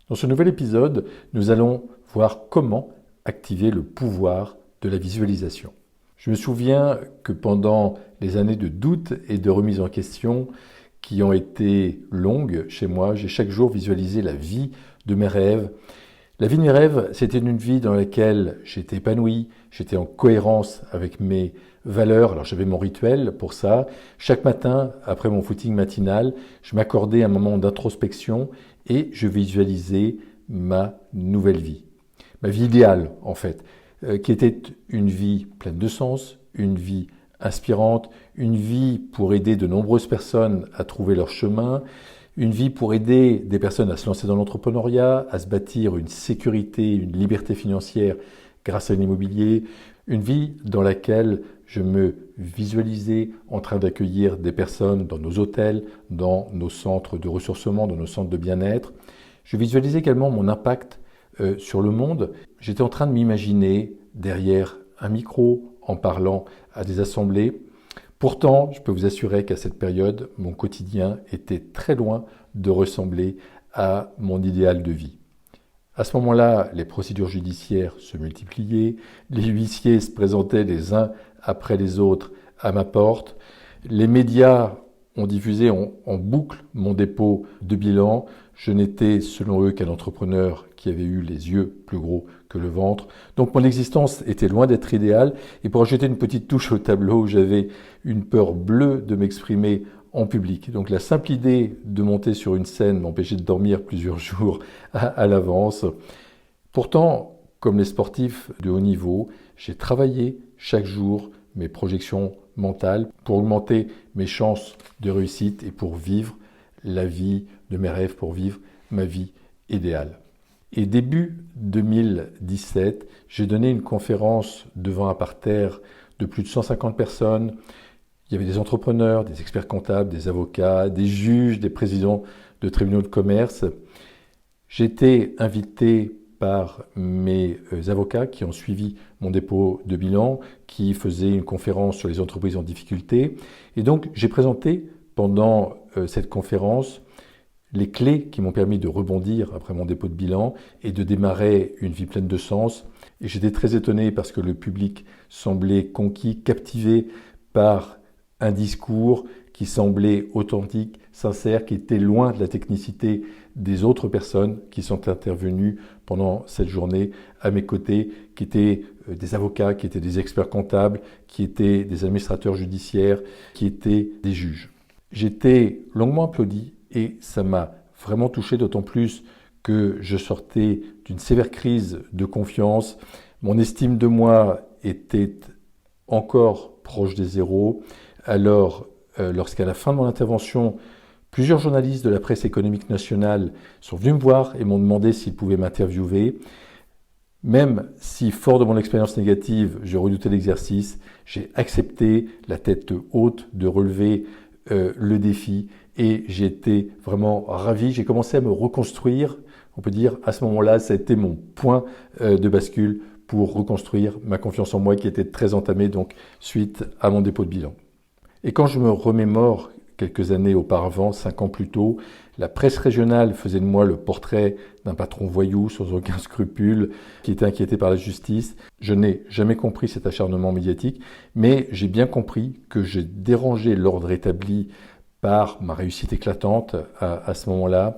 Dans ce nouvel épisode, nous allons voir comment activer le pouvoir de la visualisation. Je me souviens que pendant les années de doute et de remise en question qui ont été longues chez moi, j'ai chaque jour visualisé la vie de mes rêves. La vie de mes rêves, c'était une vie dans laquelle j'étais épanoui, j'étais en cohérence avec mes valeurs. Alors j'avais mon rituel pour ça. Chaque matin, après mon footing matinal, je m'accordais un moment d'introspection et je visualisais ma nouvelle vie. Ma vie idéale, en fait, qui était une vie pleine de sens, une vie inspirante, une vie pour aider de nombreuses personnes à trouver leur chemin, une vie pour aider des personnes à se lancer dans l'entrepreneuriat, à se bâtir une sécurité, une liberté financière grâce à l'immobilier, une vie dans laquelle je me visualisais en train d'accueillir des personnes dans nos hôtels, dans nos centres de ressourcement, dans nos centres de bien-être. Je visualisais également mon impact sur le monde. J'étais en train de m'imaginer derrière un micro en parlant à des assemblées. Pourtant, je peux vous assurer qu'à cette période, mon quotidien était très loin de ressembler à mon idéal de vie. À ce moment-là, les procédures judiciaires se multipliaient, les huissiers se présentaient les uns après les autres à ma porte, les médias ont diffusé en boucle mon dépôt de bilan. Je n'étais, selon eux, qu'un entrepreneur qui avait eu les yeux plus gros que le ventre. Donc mon existence était loin d'être idéale. Et pour ajouter une petite touche au tableau, j'avais une peur bleue de m'exprimer en public. Donc la simple idée de monter sur une scène m'empêchait de dormir plusieurs jours à l'avance. Pourtant, comme les sportifs de haut niveau, j'ai travaillé chaque jour mes projections mentales pour augmenter mes chances de réussite et pour vivre la vie de mes rêves, pour vivre ma vie idéale. Et début 2017, j'ai donné une conférence devant un parterre de plus de 150 personnes. Il y avait des entrepreneurs, des experts comptables, des avocats, des juges, des présidents de tribunaux de commerce. J'ai été invité par mes avocats qui ont suivi mon dépôt de bilan, qui faisaient une conférence sur les entreprises en difficulté. Et donc, j'ai présenté pendant cette conférence les clés qui m'ont permis de rebondir après mon dépôt de bilan et de démarrer une vie pleine de sens. Et j'étais très étonné parce que le public semblait conquis, captivé par un discours qui semblait authentique, sincère, qui était loin de la technicité des autres personnes qui sont intervenues pendant cette journée à mes côtés, qui étaient des avocats, qui étaient des experts comptables, qui étaient des administrateurs judiciaires, qui étaient des juges. J'étais longuement applaudi et ça m'a vraiment touché, d'autant plus que je sortais d'une sévère crise de confiance. Mon estime de moi était encore proche des zéros. Alors, lorsqu'à la fin de mon intervention, plusieurs journalistes de la presse économique nationale sont venus me voir et m'ont demandé s'ils pouvaient m'interviewer, même si, fort de mon expérience négative, je redoutais l'exercice, j'ai accepté la tête haute de relever le défi et j'ai été vraiment ravi. J'ai commencé à me reconstruire. On peut dire à ce moment-là, ça a été mon point de bascule pour reconstruire ma confiance en moi qui était très entamée donc suite à mon dépôt de bilan. Et quand je me remémore quelques années auparavant, 5 ans plus tôt, la presse régionale faisait de moi le portrait d'un patron voyou sans aucun scrupule qui était inquiété par la justice. Je n'ai jamais compris cet acharnement médiatique, mais j'ai bien compris que j'ai dérangé l'ordre établi par ma réussite éclatante à ce moment-là.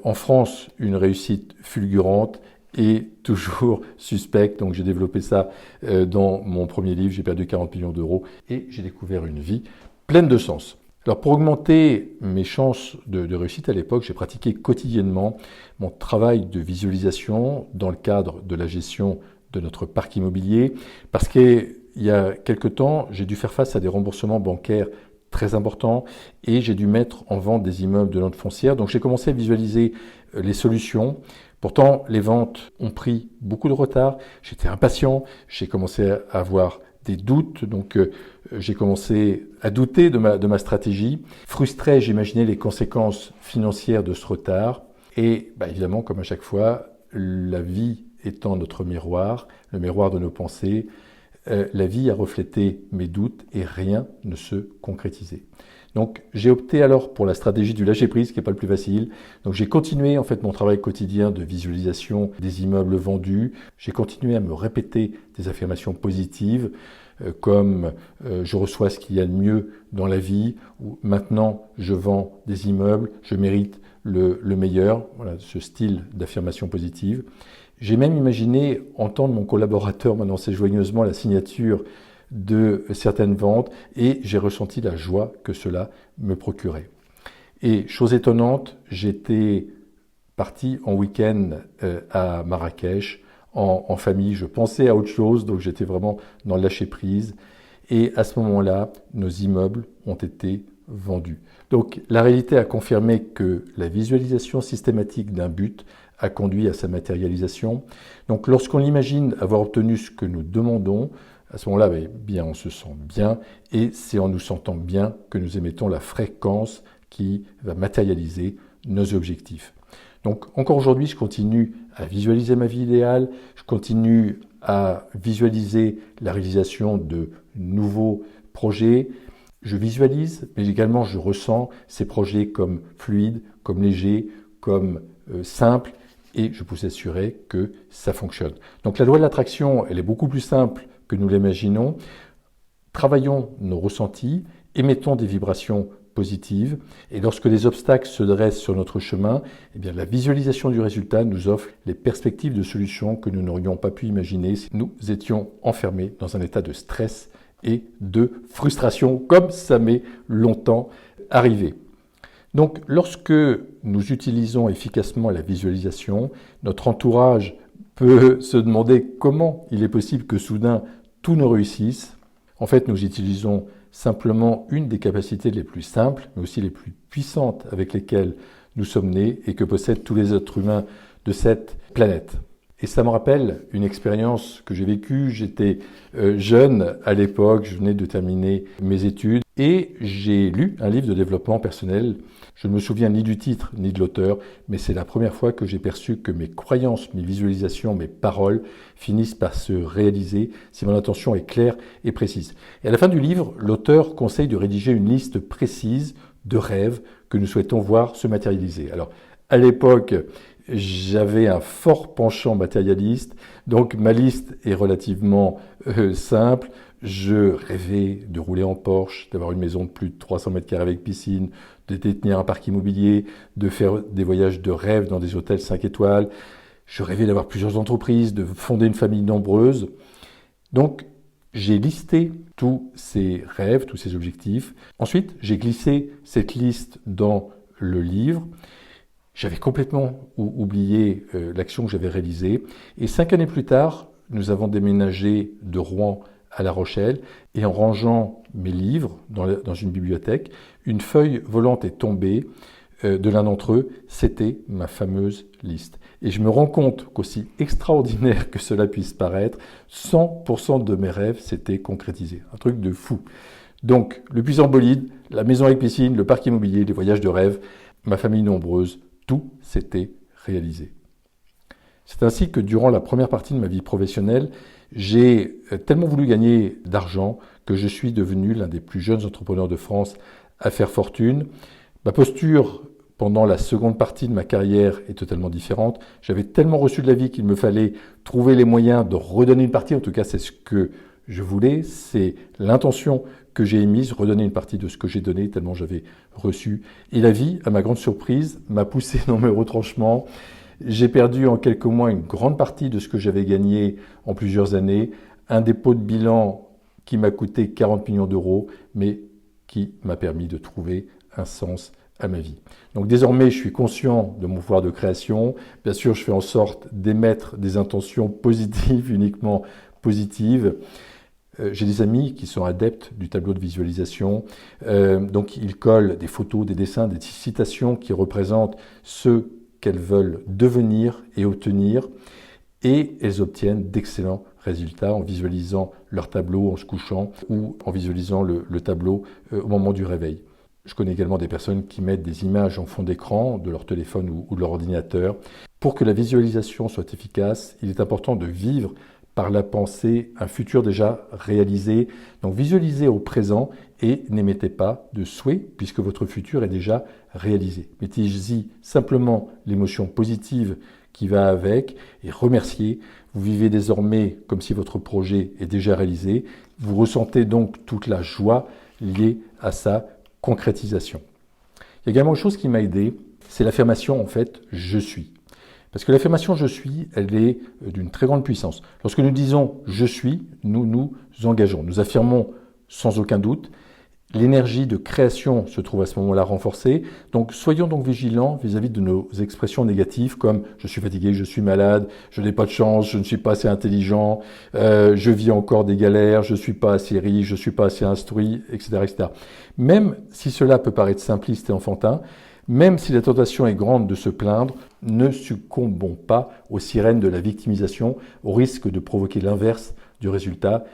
En France, une réussite fulgurante et toujours suspecte. Donc j'ai développé ça dans mon premier livre, j'ai perdu 40 millions d'euros et j'ai découvert une vie pleine de sens. Alors pour augmenter mes chances de réussite à l'époque, j'ai pratiqué quotidiennement mon travail de visualisation dans le cadre de la gestion de notre parc immobilier parce qu'il y a quelque temps, j'ai dû faire face à des remboursements bancaires très importants et j'ai dû mettre en vente des immeubles de langue foncière. Donc j'ai commencé à visualiser les solutions. Pourtant, les ventes ont pris beaucoup de retard. J'étais impatient. J'ai commencé à avoir des doutes. Donc j'ai commencé à douter de ma stratégie. Frustré, j'imaginais les conséquences financières de ce retard. Et évidemment, comme à chaque fois, la vie étant notre miroir, le miroir de nos pensées, la vie a reflété mes doutes et rien ne se concrétisait. Donc j'ai opté alors pour la stratégie du lâcher-prise, qui n'est pas le plus facile. Donc j'ai continué en fait mon travail quotidien de visualisation des immeubles vendus. J'ai continué à me répéter des affirmations positives, comme je reçois ce qu'il y a de mieux dans la vie, ou maintenant je vends des immeubles, je mérite le meilleur. Voilà ce style d'affirmation positive. J'ai même imaginé entendre mon collaborateur m'annoncer joyeusement la signature de certaines ventes et j'ai ressenti la joie que cela me procurait. Et chose étonnante, j'étais parti en week-end à Marrakech en famille. Je pensais à autre chose, donc j'étais vraiment dans le lâcher-prise. Et à ce moment-là, nos immeubles ont été vendus. Donc la réalité a confirmé que la visualisation systématique d'un but a conduit à sa matérialisation. Donc lorsqu'on imagine avoir obtenu ce que nous demandons, à ce moment-là, bien, on se sent bien et c'est en nous sentant bien que nous émettons la fréquence qui va matérialiser nos objectifs. Donc encore aujourd'hui, je continue à visualiser ma vie idéale, je continue à visualiser la réalisation de nouveaux projets. Je visualise, mais également je ressens ces projets comme fluides, comme légers, comme simples et je peux vous assurer que ça fonctionne. Donc la loi de l'attraction, elle est beaucoup plus simple que nous l'imaginons. Travaillons nos ressentis, émettons des vibrations positives et lorsque les obstacles se dressent sur notre chemin, eh bien, la visualisation du résultat nous offre les perspectives de solutions que nous n'aurions pas pu imaginer si nous étions enfermés dans un état de stress et de frustration, comme ça m'est longtemps arrivé. Donc, lorsque nous utilisons efficacement la visualisation, notre entourage peut se demander comment il est possible que soudain tout ne réussisse. En fait, nous utilisons simplement une des capacités les plus simples, mais aussi les plus puissantes avec lesquelles nous sommes nés et que possèdent tous les êtres humains de cette planète. Et ça me rappelle une expérience que j'ai vécue. J'étais jeune à l'époque, je venais de terminer mes études et j'ai lu un livre de développement personnel. Je ne me souviens ni du titre ni de l'auteur, mais c'est la première fois que j'ai perçu que mes croyances, mes visualisations, mes paroles finissent par se réaliser si mon intention est claire et précise. Et à la fin du livre, l'auteur conseille de rédiger une liste précise de rêves que nous souhaitons voir se matérialiser. Alors, à l'époque, j'avais un fort penchant matérialiste, donc ma liste est relativement simple. Je rêvais de rouler en Porsche, d'avoir une maison de plus de 300 mètres carrés avec piscine, de détenir un parc immobilier, de faire des voyages de rêve dans des hôtels 5 étoiles. Je rêvais d'avoir plusieurs entreprises, de fonder une famille nombreuse. Donc, j'ai listé tous ces rêves, tous ces objectifs. Ensuite, j'ai glissé cette liste dans le livre. J'avais complètement oublié l'action que j'avais réalisée. Et 5 années plus tard, nous avons déménagé de Rouen à La Rochelle. Et en rangeant mes livres dans une bibliothèque, une feuille volante est tombée de l'un d'entre eux. C'était ma fameuse liste. Et je me rends compte qu'aussi extraordinaire que cela puisse paraître, 100% de mes rêves s'étaient concrétisés. Un truc de fou. Donc, le puissant bolide, la maison avec piscine, le parc immobilier, les voyages de rêve, ma famille nombreuse, tout s'était réalisé. C'est ainsi que durant la première partie de ma vie professionnelle, j'ai tellement voulu gagner d'argent que je suis devenu l'un des plus jeunes entrepreneurs de France à faire fortune. Ma posture pendant la seconde partie de ma carrière est totalement différente. J'avais tellement reçu de la vie qu'il me fallait trouver les moyens de redonner une partie. En tout cas, c'est ce que je voulais, c'est l'intention que j'ai émise, redonner une partie de ce que j'ai donné tellement j'avais reçu. Et la vie, à ma grande surprise, m'a poussé dans mes retranchements. J'ai perdu en quelques mois une grande partie de ce que j'avais gagné en plusieurs années. Un dépôt de bilan qui m'a coûté 40 millions d'euros, mais qui m'a permis de trouver un sens à ma vie. Donc désormais, je suis conscient de mon pouvoir de création. Bien sûr, je fais en sorte d'émettre des intentions positives, uniquement positives. J'ai des amis qui sont adeptes du tableau de visualisation. Donc ils collent des photos, des dessins, des citations qui représentent ce qu'elles veulent devenir et obtenir. Et elles obtiennent d'excellents résultats en visualisant leur tableau en se couchant ou en visualisant le tableau au moment du réveil. Je connais également des personnes qui mettent des images en fond d'écran de leur téléphone ou de leur ordinateur. Pour que la visualisation soit efficace, il est important de vivre par la pensée un futur déjà réalisé. Donc visualisez au présent et n'émettez pas de souhait puisque votre futur est déjà réalisé. Mettez-y simplement l'émotion positive qui va avec et remerciez. Vous vivez désormais comme si votre projet est déjà réalisé. Vous ressentez donc toute la joie liée à sa concrétisation. Il y a également une chose qui m'a aidé, c'est l'affirmation en fait « je suis ». Parce que l'affirmation « je suis », elle est d'une très grande puissance. Lorsque nous disons « je suis », nous nous engageons, nous affirmons sans aucun doute. L'énergie de création se trouve à ce moment-là renforcée. Donc soyons donc vigilants vis-à-vis de nos expressions négatives comme « je suis fatigué, je suis malade, je n'ai pas de chance, je ne suis pas assez intelligent, je vis encore des galères, je ne suis pas assez riche, je ne suis pas assez instruit, etc., etc. » Même si cela peut paraître simpliste et enfantin, même si la tentation est grande de se plaindre, ne succombons pas aux sirènes de la victimisation, au risque de provoquer l'inverse du résultat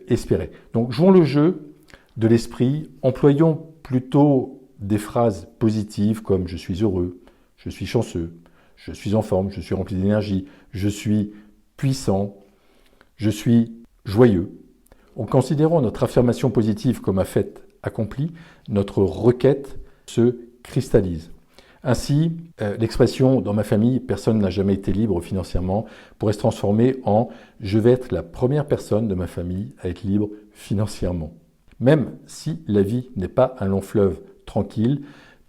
espéré. Donc jouons le jeu de l'esprit, employons plutôt des phrases positives comme « je suis heureux »,« je suis chanceux »,« je suis en forme »,« je suis rempli d'énergie »,« je suis puissant »,« je suis joyeux ». En considérant notre affirmation positive comme un fait accompli, notre requête se cristallise. Ainsi, l'expression « dans ma famille, personne n'a jamais été libre financièrement » pourrait se transformer en « je vais être la première personne de ma famille à être libre financièrement ». Même si la vie n'est pas un long fleuve tranquille,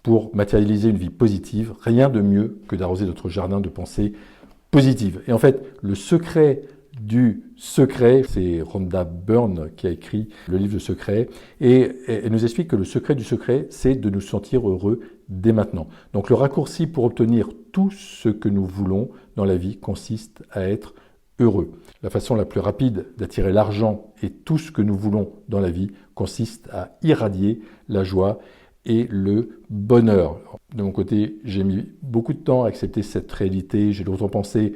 pour matérialiser une vie positive, rien de mieux que d'arroser notre jardin de pensées positives. Et en fait, le secret du secret, c'est Rhonda Byrne qui a écrit le livre Le Secret, et elle nous explique que le secret du secret, c'est de nous sentir heureux dès maintenant. Donc le raccourci pour obtenir tout ce que nous voulons dans la vie consiste à être heureux. La façon la plus rapide d'attirer l'argent et tout ce que nous voulons dans la vie consiste à irradier la joie et le bonheur. De mon côté, j'ai mis beaucoup de temps à accepter cette réalité. J'ai longtemps pensé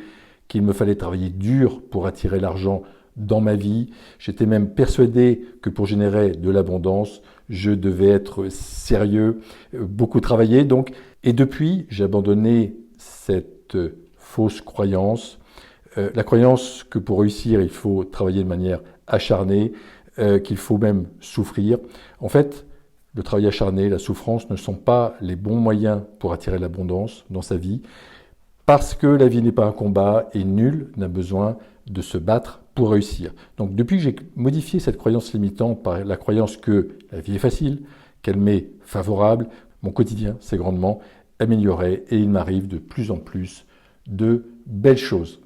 qu'il me fallait travailler dur pour attirer l'argent dans ma vie. J'étais même persuadé que pour générer de l'abondance, je devais être sérieux, beaucoup travailler. Donc, et depuis, j'ai abandonné cette fausse croyance. La croyance que pour réussir, il faut travailler de manière acharnée, qu'il faut même souffrir. En fait, le travail acharné, la souffrance ne sont pas les bons moyens pour attirer l'abondance dans sa vie, parce que la vie n'est pas un combat et nul n'a besoin de se battre pour réussir. Donc depuis que j'ai modifié cette croyance limitante par la croyance que la vie est facile, qu'elle m'est favorable, mon quotidien s'est grandement amélioré et il m'arrive de plus en plus de belles choses.